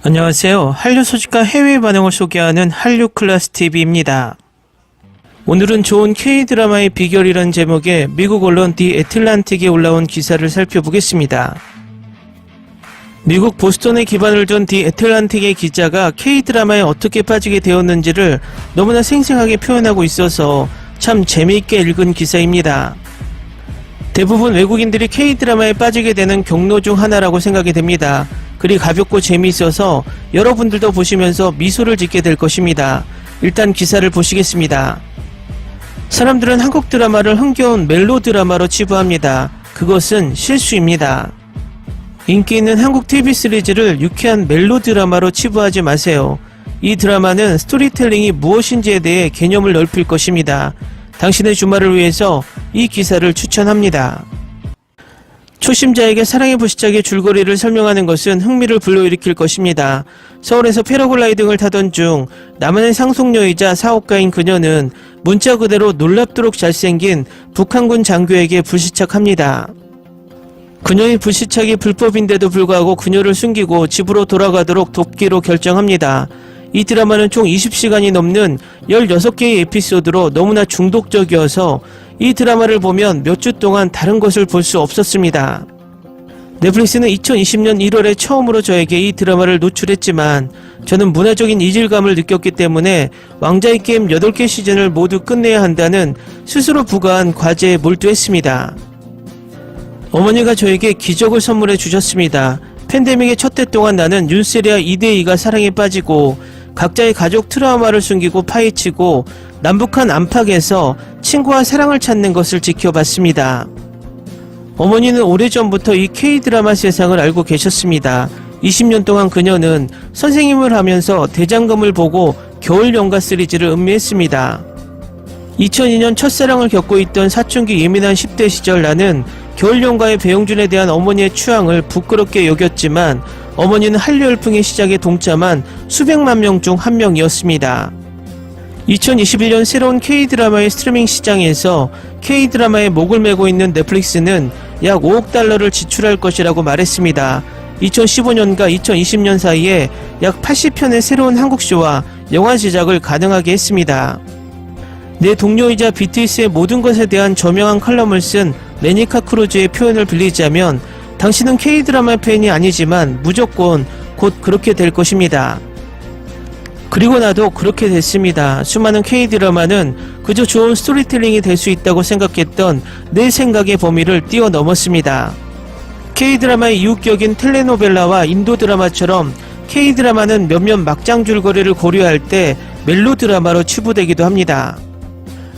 안녕하세요. 한류 소식과 해외 반응을 소개하는 한류클래스TV입니다. 오늘은 좋은 K-드라마의 비결이라는 제목의 미국 언론 디 애틀란틱에 올라온 기사를 살펴보겠습니다. 미국 보스턴에 기반을 둔 디 애틀란틱의 기자가 K-드라마에 어떻게 빠지게 되었는지를 너무나 생생하게 표현하고 있어서 참 재미있게 읽은 기사입니다. 대부분 외국인들이 K-드라마에 빠지게 되는 경로 중 하나라고 생각이 됩니다. 글이 가볍고 재미있어서 여러분들도 보시면서 미소를 짓게 될 것입니다. 일단 기사를 보시겠습니다. 사람들은 한국 드라마를 흥겨운 멜로 드라마로 치부합니다. 그것은 실수입니다. 인기 있는 한국 TV 시리즈를 유쾌한 멜로 드라마로 치부하지 마세요. 이 드라마는 스토리텔링이 무엇인지에 대해 개념을 넓힐 것입니다. 당신의 주말을 위해서 이 기사를 추천합니다. 초심자에게 사랑의 불시착의 줄거리를 설명하는 것은 흥미를 불러일으킬 것입니다. 서울에서 패러글라이딩을 타던 중 남한의 상속녀이자 사업가인 그녀는 문자 그대로 놀랍도록 잘생긴 북한군 장교에게 불시착합니다. 그녀의 불시착이 불법인데도 불구하고 그녀를 숨기고 집으로 돌아가도록 돕기로 결정합니다. 이 드라마는 총 20시간이 넘는 16개의 에피소드로 너무나 중독적이어서 이 드라마를 보면 몇 주 동안 다른 것을 볼 수 없었습니다. 넷플릭스는 2020년 1월에 처음으로 저에게 이 드라마를 노출했지만 저는 문화적인 이질감을 느꼈기 때문에 왕자의 게임 8개 시즌을 모두 끝내야 한다는 스스로 부과한 과제에 몰두했습니다. 어머니가 저에게 기적을 선물해 주셨습니다. 팬데믹의 첫 해 동안 나는 윤세리와 이대희가 사랑에 빠지고 각자의 가족 트라우마를 숨기고 파헤치고 남북한 안팎에서 친구와 사랑을 찾는 것을 지켜봤습니다. 어머니는 오래전부터 이 K-드라마 세상을 알고 계셨습니다. 20년 동안 그녀는 선생님을 하면서 대장금을 보고 겨울연가 시리즈를 음미했습니다. 2002년 첫사랑을 겪고 있던 사춘기 예민한 10대 시절 나는 겨울연가의 배용준에 대한 어머니의 취향을 부끄럽게 여겼지만 어머니는 한류 열풍의 시작에 동참한 수백만 명 중 한 명이었습니다. 2021년 새로운 K-드라마의 스트리밍 시장에서 K-드라마에 목을 메고 있는 넷플릭스는 약 5억 달러를 지출할 것이라고 말했습니다. 2015년과 2020년 사이에 약 80편의 새로운 한국쇼와 영화 제작을 가능하게 했습니다. 내 동료이자 BTS의 모든 것에 대한 저명한 칼럼을 쓴 레니카 크루즈의 표현을 빌리자면 당신은 K-드라마 팬이 아니지만 무조건 곧 그렇게 될 것입니다. 그리고 나도 그렇게 됐습니다. 수많은 K-드라마는 그저 좋은 스토리텔링이 될 수 있다고 생각했던 내 생각의 범위를 뛰어넘었습니다. K-드라마의 이웃격인 텔레노벨라와 인도 드라마처럼 K-드라마는 몇몇 막장 줄거리를 고려할 때 멜로 드라마로 치부되기도 합니다.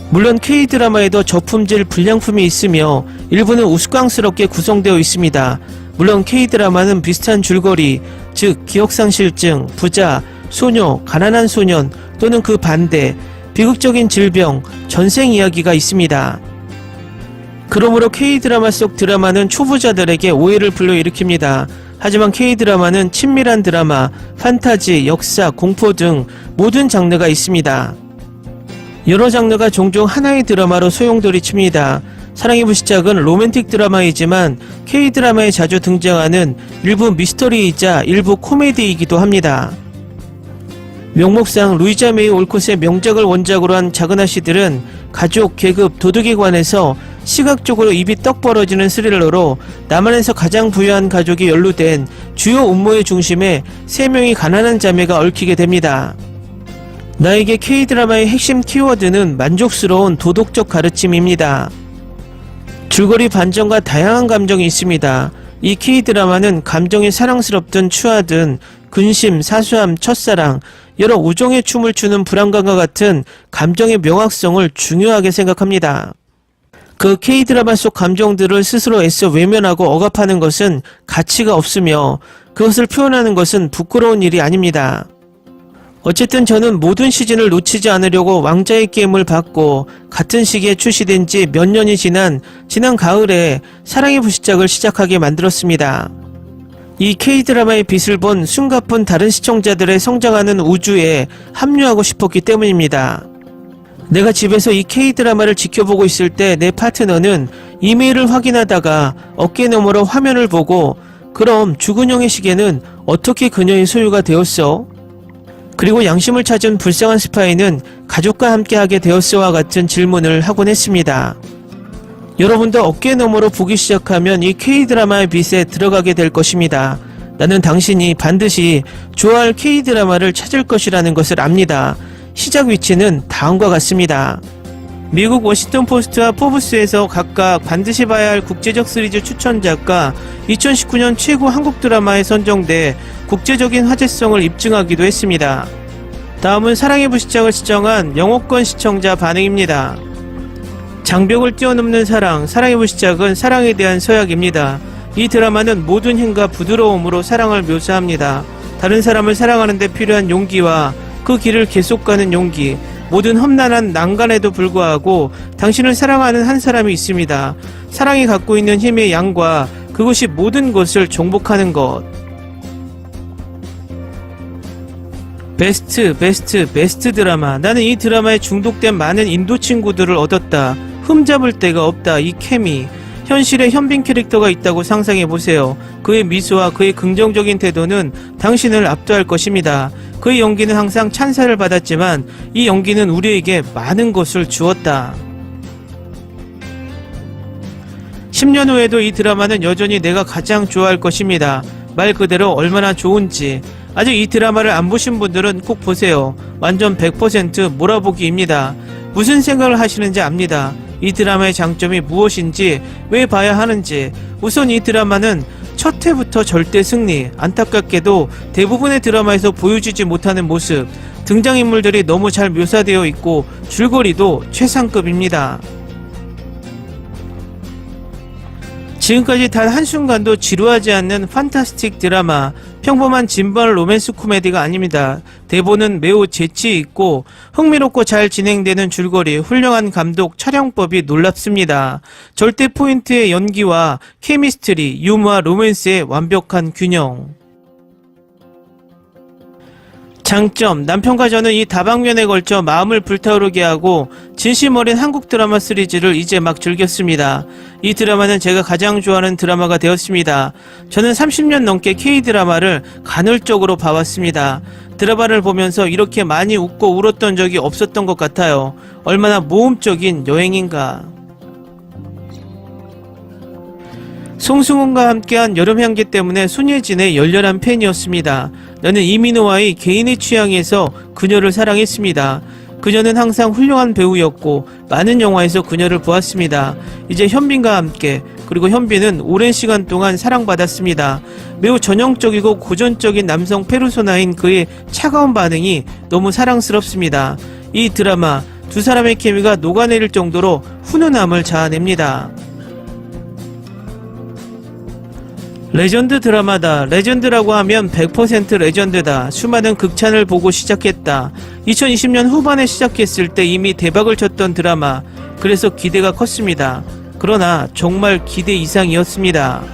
물론 K-드라마에도 저품질 불량품이 있으며 일부는 우스꽝스럽게 구성되어 있습니다. 물론 K-드라마는 비슷한 줄거리, 즉 기억상실증, 부자, 소녀, 가난한 소년 또는 그 반대, 비극적인 질병, 전생 이야기가 있습니다. 그러므로 K-드라마 속 드라마는 초보자들에게 오해를 불러일으킵니다. 하지만 K-드라마는 친밀한 드라마, 판타지, 역사, 공포 등 모든 장르가 있습니다. 여러 장르가 종종 하나의 드라마로 소용돌이 칩니다. 사랑의 불시착은 로맨틱 드라마이지만 K-드라마에 자주 등장하는 일부 미스터리이자 일부 코미디이기도 합니다. 명목상 루이자 메이 올콧의 명작을 원작으로 한 작은 아씨들은 가족, 계급, 도덕에 관해서 시각적으로 입이 떡 벌어지는 스릴러로 남한에서 가장 부유한 가족이 연루된 주요 음모의 중심에 3명의 가난한 자매가 얽히게 됩니다. 나에게 K-드라마의 핵심 키워드는 만족스러운 도덕적 가르침입니다. 줄거리 반전과 다양한 감정이 있습니다. 이 K-드라마는 감정이 사랑스럽든 추하든 근심, 사수함, 첫사랑, 여러 우정의 춤을 추는 불안감과 같은 감정의 명확성을 중요하게 생각합니다. 그 K-드라마 속 감정들을 스스로 애써 외면하고 억압하는 것은 가치가 없으며 그것을 표현하는 것은 부끄러운 일이 아닙니다. 어쨌든 저는 모든 시즌을 놓치지 않으려고 왕자의 게임을 받고 같은 시기에 출시된 지 몇 년이 지난 가을에 사랑의 불시착을 시작하게 만들었습니다. 이 K-드라마의 빛을 본 숨가쁜 다른 시청자들의 성장하는 우주에 합류하고 싶었기 때문입니다. 내가 집에서 이 K-드라마를 지켜보고 있을 때 내 파트너는 이메일을 확인하다가 어깨 너머로 화면을 보고 그럼 죽은 형의 시계는 어떻게 그녀의 소유가 되었어? 그리고 양심을 찾은 불쌍한 스파이는 가족과 함께하게 되었어와 같은 질문을 하곤 했습니다. 여러분도 어깨 너머로 보기 시작하면 이 K드라마의 빛에 들어가게 될 것입니다. 나는 당신이 반드시 좋아할 K드라마를 찾을 것이라는 것을 압니다. 시작 위치는 다음과 같습니다. 미국 워싱턴 포스트와 포브스에서 각각 반드시 봐야 할 국제적 시리즈 추천작과 2019년 최고 한국 드라마에 선정돼 국제적인 화제성을 입증하기도 했습니다. 다음은 사랑의 불시착을 시청한 영어권 시청자 반응입니다. 장벽을 뛰어넘는 사랑, 사랑의 불시착은 사랑에 대한 서약입니다. 이 드라마는 모든 힘과 부드러움으로 사랑을 묘사합니다. 다른 사람을 사랑하는 데 필요한 용기와 그 길을 계속 가는 용기, 모든 험난한 난간에도 불구하고 당신을 사랑하는 한 사람이 있습니다. 사랑이 갖고 있는 힘의 양과 그것이 모든 것을 정복하는 것. 베스트 드라마. 나는 이 드라마에 중독된 많은 인도 친구들을 얻었다. 흠잡을 데가 없다. 이 케미. 현실에 현빈 캐릭터가 있다고 상상해보세요. 그의 미소와 그의 긍정적인 태도는 당신을 압도할 것입니다. 그의 연기는 항상 찬사를 받았지만 이 연기는 우리에게 많은 것을 주었다. 10년 후에도 이 드라마는 여전히 내가 가장 좋아할 것입니다. 말 그대로 얼마나 좋은지. 아직 이 드라마를 안 보신 분들은 꼭 보세요. 완전 100% 몰아보기입니다. 무슨 생각을 하시는지 압니다. 이 드라마의 장점이 무엇인지, 왜 봐야 하는지. 우선 이 드라마는 첫 회부터 절대 승리. 안타깝게도 대부분의 드라마에서 보여주지 못하는 모습. 등장인물들이 너무 잘 묘사되어 있고 줄거리도 최상급입니다. 지금까지 단 한순간도 지루하지 않는 판타스틱 드라마. 평범한 진부한 로맨스 코미디가 아닙니다. 대본은 매우 재치있고 흥미롭고 잘 진행되는 줄거리, 훌륭한 감독, 촬영법이 놀랍습니다. 절대 포인트의 연기와 케미스트리, 유머와 로맨스의 완벽한 균형. 장점, 남편과 저는 이 다방면에 걸쳐 마음을 불타오르게 하고 진심 어린 한국 드라마 시리즈를 이제 막 즐겼습니다. 이 드라마는 제가 가장 좋아하는 드라마가 되었습니다. 저는 30년 넘게 K드라마를 간헐적으로 봐왔습니다. 드라마를 보면서 이렇게 많이 웃고 울었던 적이 없었던 것 같아요. 얼마나 모험적인 여행인가. 송승헌과 함께한 여름향기 때문에 손예진의 열렬한 팬이었습니다. 나는 이민호와의 개인의 취향에서 그녀를 사랑했습니다. 그녀는 항상 훌륭한 배우였고 많은 영화에서 그녀를 보았습니다. 이제 현빈과 함께, 그리고 현빈은 오랜 시간 동안 사랑받았습니다. 매우 전형적이고 고전적인 남성 페르소나인 그의 차가운 반응이 너무 사랑스럽습니다. 이 드라마 두 사람의 케미가 녹아내릴 정도로 훈훈함을 자아냅니다. 레전드 드라마다. 레전드라고 하면 100% 레전드다. 수많은 극찬을 보고 시작했다. 2020년 후반에 시작했을 때 이미 대박을 쳤던 드라마. 그래서 기대가 컸습니다. 그러나 정말 기대 이상이었습니다.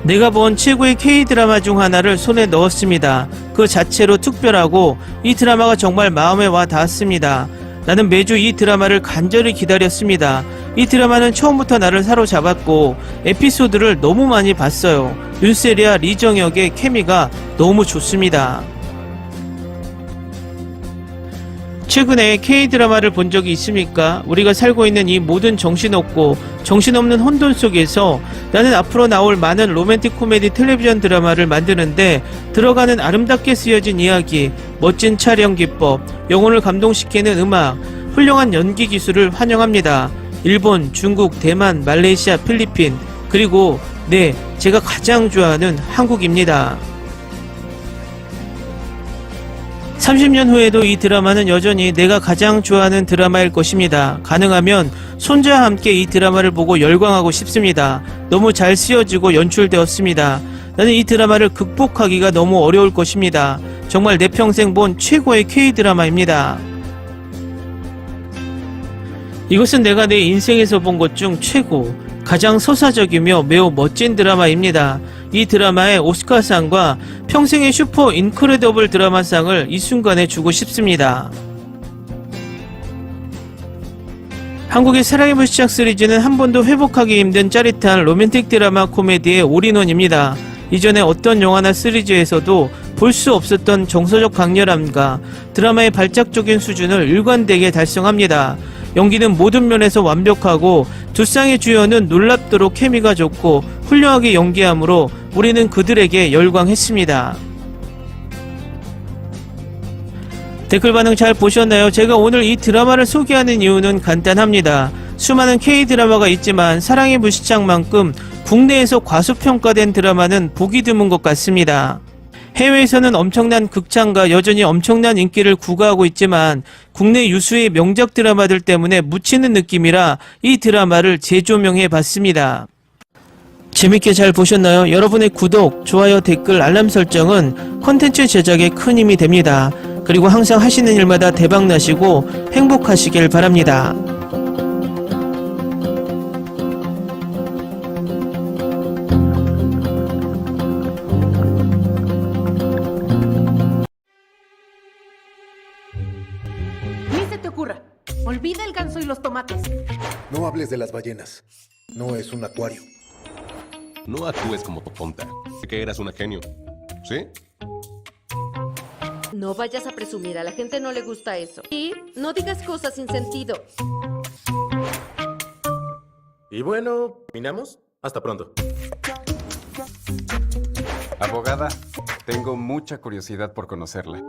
내가 본 최고의 K드라마 중 하나를 손에 넣었습니다. 그 자체로 특별하고 이 드라마가 정말 마음에 와 닿았습니다. 나는 매주 이 드라마를 간절히 기다렸습니다. 이 드라마는 처음부터 나를 사로잡았고 에피소드를 너무 많이 봤어요. 윤세리와 리정혁의 케미가 너무 좋습니다. 최근에 K드라마를 본 적이 있습니까? 우리가 살고 있는 이 모든 정신없고 정신없는 혼돈 속에서 나는 앞으로 나올 많은 로맨틱 코미디 텔레비전 드라마를 만드는데 들어가는 아름답게 쓰여진 이야기, 멋진 촬영 기법, 영혼을 감동시키는 음악, 훌륭한 연기 기술을 환영합니다. 일본, 중국, 대만, 말레이시아, 필리핀, 그리고 제가 가장 좋아하는 한국입니다. 30년 후에도 이 드라마는 여전히 내가 가장 좋아하는 드라마일 것입니다. 가능하면 손자와 함께 이 드라마를 보고 열광하고 싶습니다. 너무 잘 쓰여지고 연출되었습니다. 나는 이 드라마를 극복하기가 너무 어려울 것입니다. 정말 내 평생 본 최고의 K드라마입니다. 이것은 내가 내 인생에서 본 것 중 최고, 가장 서사적이며 매우 멋진 드라마입니다. 이 드라마의 오스카상과 평생의 슈퍼 인크레더블 드라마상을 이 순간에 주고 싶습니다. 한국의 사랑의 불시착 시리즈는 한 번도 회복하기 힘든 짜릿한 로맨틱 드라마 코미디의 올인원입니다. 이전에 어떤 영화나 시리즈에서도 볼 수 없었던 정서적 강렬함과 드라마의 발작적인 수준을 일관되게 달성합니다. 연기는 모든 면에서 완벽하고 두 쌍의 주연은 놀랍도록 케미가 좋고 훌륭하게 연기하므로 우리는 그들에게 열광했습니다. 댓글 반응 잘 보셨나요? 제가 오늘 이 드라마를 소개하는 이유는 간단합니다. 수많은 K-드라마가 있지만 사랑의 불시착만큼 국내에서 과소평가된 드라마는 보기 드문 것 같습니다. 해외에서는 엄청난 극찬과 여전히 엄청난 인기를 구가하고 있지만 국내 유수의 명작 드라마들 때문에 묻히는 느낌이라 이 드라마를 재조명해 봤습니다. 재밌게 잘 보셨나요? 여러분의 구독, 좋아요, 댓글, 알람 설정은 콘텐츠 제작에 큰 힘이 됩니다. 그리고 항상 하시는 일마다 대박 나시고 행복하시길 바랍니다. Ni se te ocurra. Olvida el ganso y los tomates. No hables de las ballenas. No es un acuario. No actúes como tonta. Que eras una genio. ¿Sí? No vayas a presumir, a la gente no le gusta eso. Y no digas cosas sin sentido. Y bueno, ¿terminamos? Hasta pronto. Abogada, tengo mucha curiosidad por conocerla.